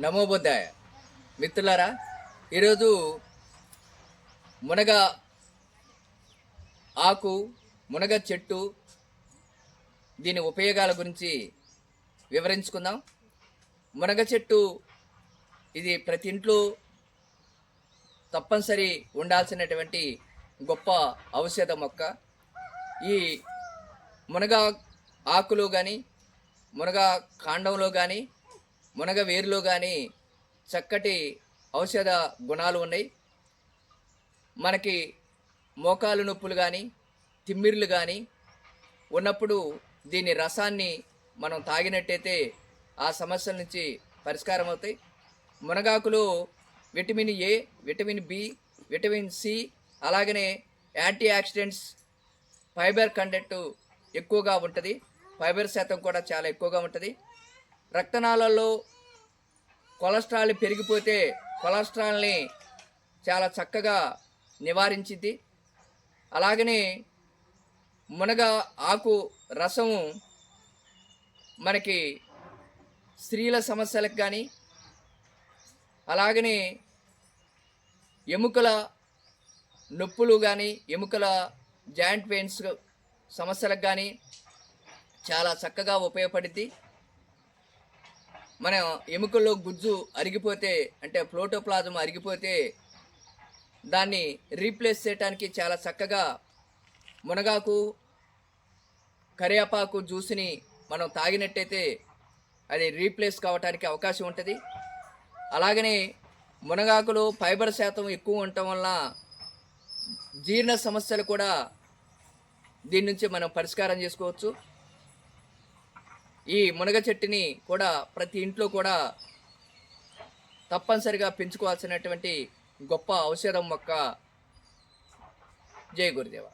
నమో బుద్ధాయ. మిత్రులారా, ఈరోజు మునగ ఆకు, మునగ చెట్టు, దీని ఉపయోగాల గురించి వివరించుకుందాం. మునగ చెట్టు ఇది ప్రతి ఇంట్లో తప్పనిసరి ఉండాల్సినటువంటి గొప్ప ఔషధ మొక్క. ఈ మునగ ఆకులో కానీ, మునగ కాండంలో కానీ, మునగ వేరులో కానీ చక్కటి ఔషధ గుణాలు ఉన్నాయి. మనకి మోకాలు నొప్పులు కానీ, తిమ్మిర్లు కానీ ఉన్నప్పుడు దీని రసాన్ని మనం తాగినట్టయితే ఆ సమస్యల నుంచి పరిష్కారం అవుతాయి. మునగాకులో vitamin A, vitamin B, vitamin C, అలాగనే యాంటీ ఆక్సిడెంట్స్, ఫైబర్ కంటెంట్ ఎక్కువగా ఉంటుంది. ఫైబర్ శాతం కూడా చాలా ఎక్కువగా ఉంటుంది. రక్తనాళాల్లో కొలెస్ట్రాల్ పెరిగిపోతే కొలెస్ట్రాల్ని చాలా చక్కగా నివారించింది. అలాగనే మునగ ఆకు రసము మనకి స్త్రీల సమస్యలకు కానీ, అలాగనే ఎముకల నొప్పులు కానీ, ఎముకల జాయింట్ పెయిన్స్ సమస్యలకు కానీ చాలా చక్కగా ఉపయోగపడుద్ది. మన ఎముకల్లో గుజ్జు అరిగిపోతే, అంటే ప్రోటోప్లాజం అరిగిపోతే దాన్ని రీప్లేస్ చేయడానికి చాలా చక్కగా మునగాకు, కరివేపాకు జ్యూస్ని మనం తాగినట్టయితే అది రీప్లేస్ కావడానికి అవకాశం ఉంటుంది. అలాగనే మునగాకులో ఫైబర్ శాతం ఎక్కువ ఉండటం వల్ల జీర్ణ సమస్యలు కూడా దీని నుంచి మనం పరిష్కారం చేసుకోవచ్చు. ఈ మునగ చెట్టుని కూడా ప్రతి ఇంట్లో కూడా తప్పనిసరిగా పెంచుకోవాల్సినటువంటి గొప్ప ఔషధం మొక్క. జై గురుదేవ.